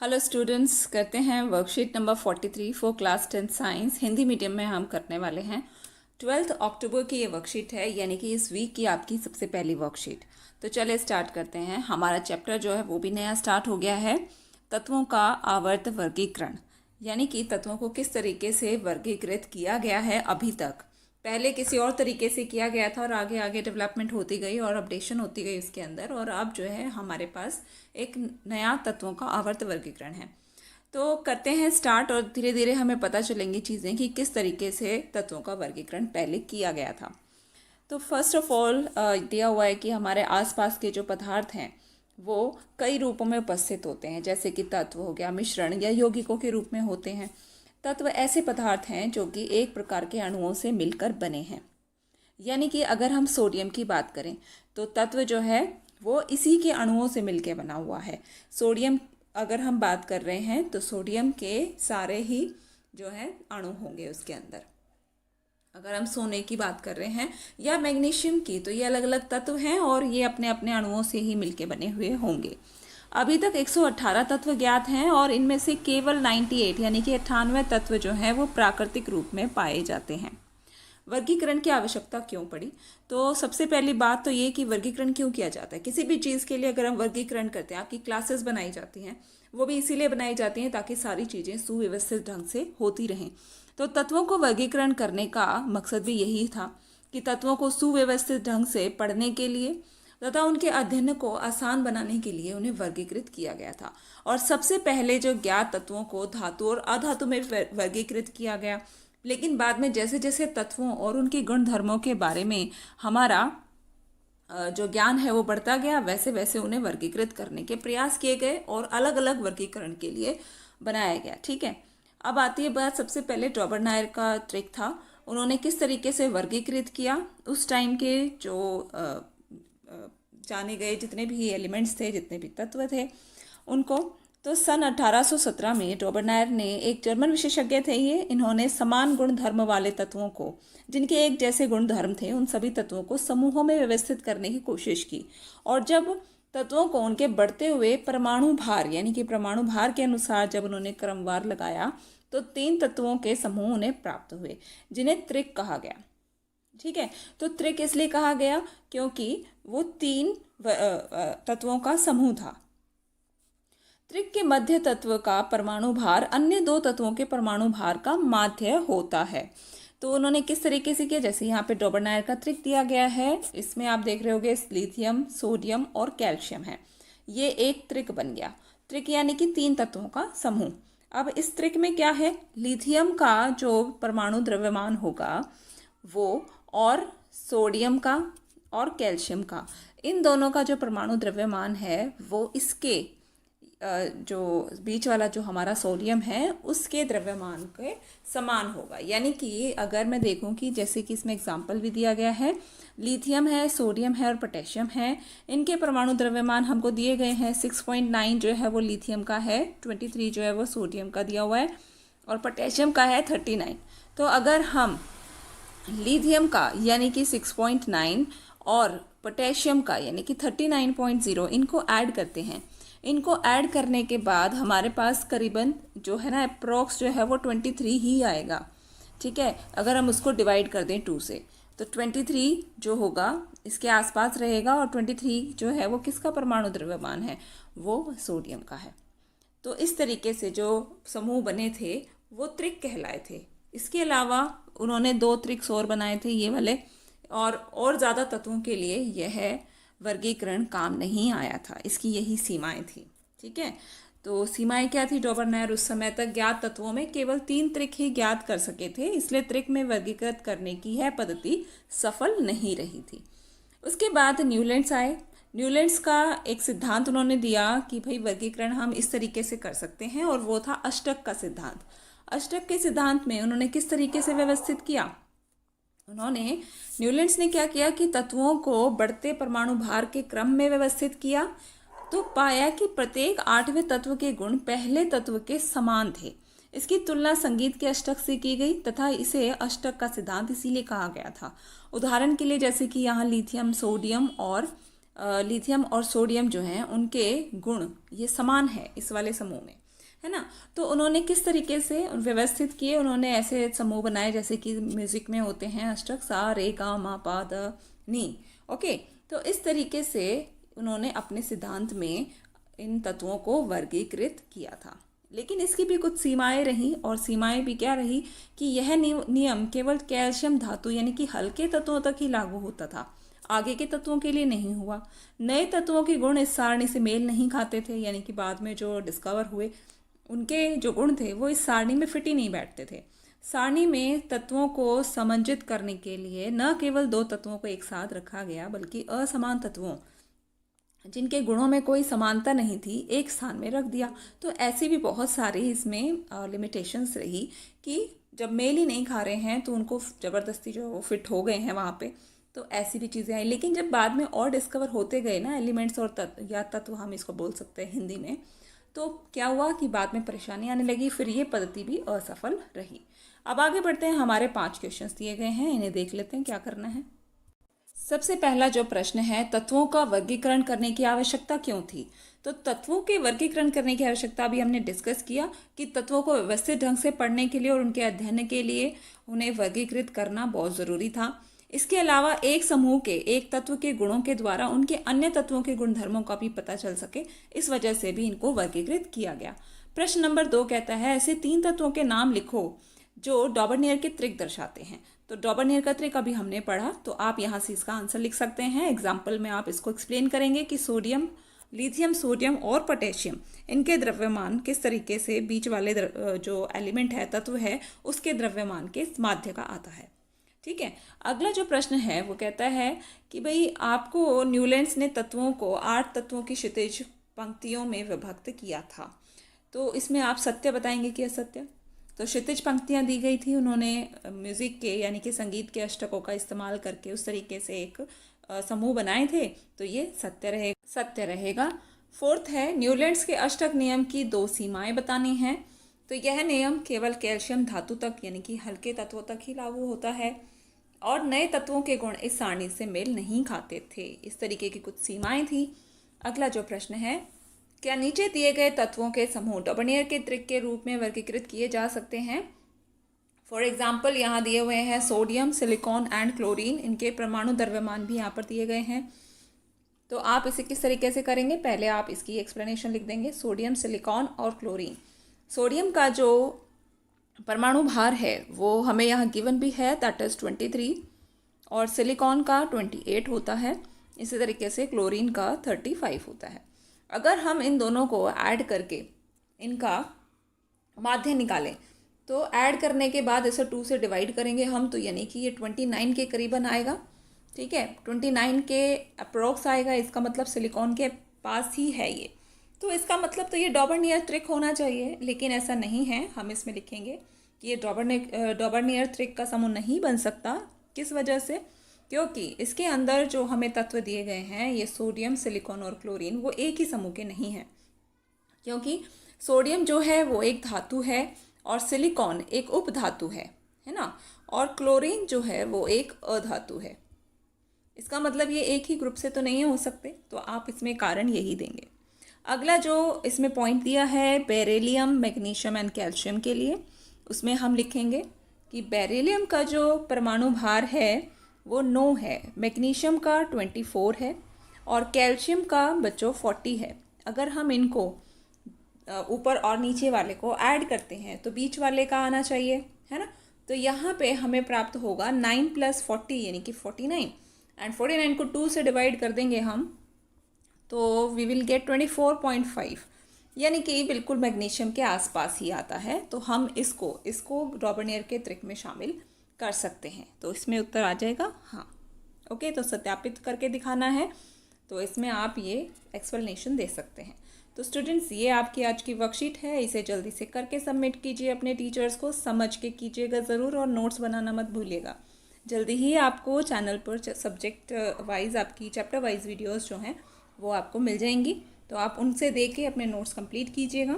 Hello students, करते हैं worksheet number 43 for class 10 science. Hindi medium में हम करने वाले हैं। 12 अक्टूबर की ये वर्कशीट है, यानी कि इस वीक की आपकी सबसे पहली वर्कशीट। तो चलिए स्टार्ट करते हैं। हमारा चैप्टर जो है वो भी नया स्टार्ट हो गया है, तत्वों का आवर्त वर्गीकरण। यानी कि तत्वों को किस तरीके से वर्गीकृत किया गया है अभी तक। पहले किसी और तरीके से किया गया था और आगे आगे डेवलपमेंट होती गई और अपडेशन होती गई उसके अंदर, और अब जो है हमारे पास एक नया तत्वों का आवर्त वर्गीकरण है। तो करते हैं स्टार्ट, और धीरे धीरे हमें पता चलेंगी चीज़ें कि किस तरीके से तत्वों का वर्गीकरण पहले किया गया था। तो फर्स्ट ऑफ ऑल दिया हुआ है कि हमारे आसपास के जो पदार्थ हैं वो कई रूपों में उपस्थित होते हैं, जैसे कि तत्व हो गया, मिश्रण या यौगिकों के रूप में होते हैं। तत्व ऐसे पदार्थ हैं जो कि एक प्रकार के अणुओं से मिलकर बने हैं। यानी कि अगर हम सोडियम की बात करें तो तत्व जो है वो इसी के अणुओं से मिलकर बना हुआ है। सोडियम अगर हम बात कर रहे हैं तो सोडियम के सारे ही जो है अणु होंगे उसके अंदर। अगर हम सोने की बात कर रहे हैं या मैग्नीशियम की, तो ये अलग अलग तत्व हैं और ये अपने अपने अणुओं से ही मिलके बने हुए होंगे। अभी तक 118 तत्व ज्ञात हैं और इनमें से केवल 98 यानी कि 98 तत्व जो हैं वो प्राकृतिक रूप में पाए जाते हैं। वर्गीकरण की आवश्यकता क्यों पड़ी? तो सबसे पहली बात तो ये कि वर्गीकरण क्यों किया जाता है। किसी भी चीज़ के लिए अगर हम वर्गीकरण करते हैं, आपकी क्लासेस बनाई जाती हैं, वो भी इसीलिए बनाई जाती हैं ताकि सारी चीज़ें सुव्यवस्थित ढंग से होती रहें। तो तत्वों को वर्गीकरण करने का मकसद भी यही था कि तत्वों को सुव्यवस्थित ढंग से पढ़ने के लिए तथा उनके अध्ययन को आसान बनाने के लिए उन्हें वर्गीकृत किया गया था। और सबसे पहले जो ज्ञात तत्वों को धातु और अधातु में वर्गीकृत किया गया, लेकिन बाद में जैसे जैसे तत्वों और उनके गुण धर्मों के बारे में हमारा जो ज्ञान है वो बढ़ता गया, वैसे वैसे उन्हें वर्गीकृत करने के प्रयास किए गए और अलग अलग वर्गीकरण के लिए बनाया गया। ठीक है, अब आती है बात, सबसे पहले डॉबरनायर का ट्रिक था। उन्होंने किस तरीके से वर्गीकृत किया उस टाइम के जो जाने गए जितने भी एलिमेंट्स थे, जितने भी तत्व थे उनको। तो सन 1817 में डॉबरनायर ने, एक जर्मन विशेषज्ञ थे ये, इन्होंने समान गुण धर्म वाले तत्वों को, जिनके एक जैसे गुण धर्म थे, उन सभी तत्वों को समूहों में व्यवस्थित करने की कोशिश की। और जब तत्वों को उनके बढ़ते हुए परमाणु भार यानी कि परमाणु भार के अनुसार जब उन्होंने क्रमवार लगाया तो 3 तत्वों के समूह उन्हें प्राप्त हुए, जिन्हें त्रिक कहा गया। ठीक है, तो त्रिक इसलिए कहा गया क्योंकि वो 3 तत्वों का समूह था। त्रिक के मध्य तत्व का परमाणु भार अन्य 2 तत्वों के परमाणु भार का माध्य होता है। तो उन्होंने किस तरीके से किया, जैसे यहाँ पे डॉबरनायर का त्रिक दिया गया है, इसमें आप देख रहे होगे लिथियम, सोडियम और कैल्शियम है। ये एक त्रिक बन गया। त्रिक यानी कि 3 तत्वों का समूह। अब इस त्रिक में क्या है, लिथियम का जो परमाणु द्रव्यमान होगा वो, और सोडियम का और कैल्शियम का, इन दोनों का जो परमाणु द्रव्यमान है वो इसके जो बीच वाला जो हमारा सोडियम है उसके द्रव्यमान के समान होगा। यानी कि अगर मैं देखूं कि जैसे कि इसमें एग्जांपल भी दिया गया है, लिथियम है, सोडियम है और पोटेशियम है, इनके परमाणु द्रव्यमान हमको दिए गए हैं। 6.9 जो है वो लिथियम का है, 23 जो है वो सोडियम का दिया हुआ है, और पोटेशियम का है 39। तो अगर हम लिथियम का यानी कि 6.9 और पोटेशियम का यानी कि 39.0 इनको ऐड करते हैं, इनको ऐड करने के बाद हमारे पास करीबन जो है ना अप्रोक्स जो है वो 23 ही आएगा। ठीक है, अगर हम उसको डिवाइड कर दें 2 से तो 23 जो होगा इसके आसपास रहेगा, और 23 जो है वो किसका परमाणु द्रव्यमान है, वो सोडियम का है। तो इस तरीके से जो समूह बने थे वो त्रिक कहलाए थे। इसके अलावा उन्होंने 2 त्रिक्स और बनाए थे ये वाले, और ज़्यादा तत्वों के लिए यह वर्गीकरण काम नहीं आया था। इसकी यही सीमाएं थी। ठीक है, तो सीमाएं क्या थी, डॉबरनायर उस समय तक ज्ञात तत्वों में केवल 3 त्रिक ही ज्ञात कर सके थे, इसलिए त्रिक में वर्गीकृत करने की यह पद्धति सफल नहीं रही थी। उसके बाद न्यूलैंड्स आए। न्यूलैंड्स का एक सिद्धांत उन्होंने दिया कि भाई वर्गीकरण हम इस तरीके से कर सकते हैं, और वो था अष्टक का सिद्धांत। अष्टक के सिद्धांत में उन्होंने किस तरीके से व्यवस्थित किया, न्यूलैंड्स ने क्या किया कि तत्वों को बढ़ते परमाणु भार के क्रम में व्यवस्थित किया। तो पाया कि प्रत्येक 8वें तत्व के गुण पहले तत्व के समान थे। इसकी तुलना संगीत के अष्टक से की गई तथा इसे अष्टक का सिद्धांत इसीलिए कहा गया था। उदाहरण के लिए जैसे कि यहाँ लिथियम और सोडियम जो हैं उनके गुण ये समान है इस वाले समूह में। है ना। तो उन्होंने किस तरीके से व्यवस्थित किए, उन्होंने ऐसे समूह बनाए जैसे कि म्यूजिक में होते हैं अष्टक, सा रे गा मा पा द नी। ओके, तो इस तरीके से उन्होंने अपने सिद्धांत में इन तत्वों को वर्गीकृत किया था। लेकिन इसकी भी कुछ सीमाएं रही, और सीमाएं भी क्या रही कि यह नियम केवल कैल्शियम धातु यानी कि हल्के तत्वों तक ही लागू होता था, आगे के तत्वों के लिए नहीं हुआ। नए तत्वों के गुण इस सारणी से मेल नहीं खाते थे, यानी कि बाद में जो डिस्कवर हुए उनके जो गुण थे वो इस सारणी में फिट ही नहीं बैठते थे। सारणी में तत्वों को समंजित करने के लिए न केवल दो तत्वों को एक साथ रखा गया, बल्कि असमान तत्वों जिनके गुणों में कोई समानता नहीं थी एक स्थान में रख दिया। तो ऐसी भी बहुत सारी इसमें लिमिटेशंस रही कि जब मेल ही नहीं खा रहे हैं तो उनको ज़बरदस्ती जो वो फिट हो गए हैं वहाँ पे, तो ऐसी भी चीज़ें आई। लेकिन जब बाद में और डिस्कवर होते गए ना एलिमेंट्स और तत्व हम इसको बोल सकते हैं हिंदी में, तो क्या हुआ कि बाद में परेशानी आने लगी, फिर ये पद्धति भी असफल रही। अब आगे बढ़ते हैं, हमारे 5 क्वेश्चंस दिए गए हैं, इन्हें देख लेते हैं क्या करना है। सबसे पहला जो प्रश्न है, तत्वों का वर्गीकरण करने की आवश्यकता क्यों थी। तो तत्वों के वर्गीकरण करने की आवश्यकता भी हमने डिस्कस किया कि तत्वों को व्यवस्थित ढंग से पढ़ने के लिए और उनके अध्ययन के लिए उन्हें वर्गीकृत करना बहुत ज़रूरी था। इसके अलावा एक समूह के एक तत्व के गुणों के द्वारा उनके अन्य तत्वों के गुणधर्मों का भी पता चल सके, इस वजह से भी इनको वर्गीकृत किया गया। प्रश्न नंबर 2 कहता है, ऐसे 3 तत्वों के नाम लिखो जो डॉबरनियर के त्रिक दर्शाते हैं। तो डॉबरनियर का त्रिक अभी हमने पढ़ा, तो आप यहाँ से इसका आंसर लिख सकते हैं। एग्जाम्पल में आप इसको एक्सप्लेन करेंगे कि सोडियम, लिथियम, सोडियम और पोटेशियम, इनके द्रव्यमान किस तरीके से बीच वाले जो एलिमेंट है, तत्व है, उसके द्रव्यमान के माध्य का आता है। ठीक है, अगला जो प्रश्न है वो कहता है कि भाई आपको न्यूलैंड्स ने तत्वों को 8 तत्वों की क्षितिज पंक्तियों में विभक्त किया था। तो इसमें आप सत्य बताएंगे कि असत्य। तो क्षितिज पंक्तियां दी गई थी, उन्होंने म्यूजिक के यानी कि संगीत के अष्टकों का इस्तेमाल करके उस तरीके से एक समूह बनाए थे, तो ये सत्य रहेगा। 4th है, न्यूलैंड्स के अष्टक नियम की 2 सीमाएं बतानी हैं। तो यह नियम केवल कैल्शियम धातु तक यानी कि हल्के तत्वों तक ही लागू होता है, और नए तत्वों के गुण इस सारणी से मेल नहीं खाते थे। इस तरीके की कुछ सीमाएं थी। अगला जो प्रश्न है, क्या नीचे दिए गए तत्वों के समूह डॉबरनियर के त्रिक के रूप में वर्गीकृत किए जा सकते हैं। फॉर एग्जाम्पल यहाँ दिए हुए हैं सोडियम, सिलिकॉन एंड क्लोरीन, इनके परमाणु द्रव्यमान भी यहाँ पर दिए गए हैं। तो आप इसे किस तरीके से करेंगे, पहले आप इसकी एक्सप्लेनेशन लिख देंगे। सोडियम, सिलिकॉन और क्लोरीन। सोडियम का जो परमाणु भार है वो हमें यहाँ गिवन भी है, दैट इज 23, और सिलिकॉन का 28 होता है। इसी तरीके से क्लोरीन का 35 होता है। अगर हम इन दोनों को ऐड करके इनका माध्य निकालें, तो ऐड करने के बाद इसे 2 से डिवाइड करेंगे हम, तो यानी कि ये 29 के करीबन आएगा। ठीक है, 29 के अप्रोक्स आएगा, इसका मतलब सिलिकॉन के पास ही है ये। तो इसका मतलब तो ये डॉबरनियर त्रिक होना चाहिए, लेकिन ऐसा नहीं है। हम इसमें लिखेंगे कि ये डॉबरनियर त्रिक का समूह नहीं बन सकता। किस वजह से, क्योंकि इसके अंदर जो हमें तत्व दिए गए हैं, ये सोडियम, सिलिकॉन और क्लोरीन, वो एक ही समूह के नहीं हैं। क्योंकि सोडियम जो है वो एक धातु है और सिलिकॉन एक उपधातु है ना, और क्लोरीन जो है वो एक अधातु है। इसका मतलब ये एक ही ग्रुप से तो नहीं हो सकते, तो आप इसमें कारण यही देंगे। अगला जो इसमें पॉइंट दिया है बेरिलियम, मैग्नीशियम एंड कैल्शियम के लिए, उसमें हम लिखेंगे कि बेरिलियम का जो परमाणु भार है वो 9 है, मैग्नीशियम का 24 है और कैल्शियम का बच्चों 40 है। अगर हम इनको ऊपर और नीचे वाले को ऐड करते हैं तो बीच वाले का आना चाहिए, है ना। तो यहाँ पे हमें प्राप्त होगा 9 + 40 यानी कि 49, एंड 49 को 2 से डिवाइड कर देंगे हम, तो वी विल गेट 24.5, यानी कि बिल्कुल मैग्नीशियम के आसपास ही आता है। तो हम इसको डॉबरनियर के त्रिक में शामिल कर सकते हैं। तो इसमें उत्तर आ जाएगा हाँ। ओके, तो सत्यापित करके दिखाना है, तो इसमें आप ये एक्सप्लेनेशन दे सकते हैं। तो स्टूडेंट्स, ये आपकी आज की वर्कशीट है, इसे जल्दी से करके सबमिट कीजिए अपने टीचर्स को, समझ के कीजिएगा ज़रूर, और नोट्स बनाना मत भूलिएगा। जल्दी ही आपको चैनल पर सब्जेक्ट वाइज आपकी चैप्टर वाइज वीडियोज़ जो हैं वो आपको मिल जाएंगी, तो आप उनसे देख के अपने नोट्स कंप्लीट कीजिएगा।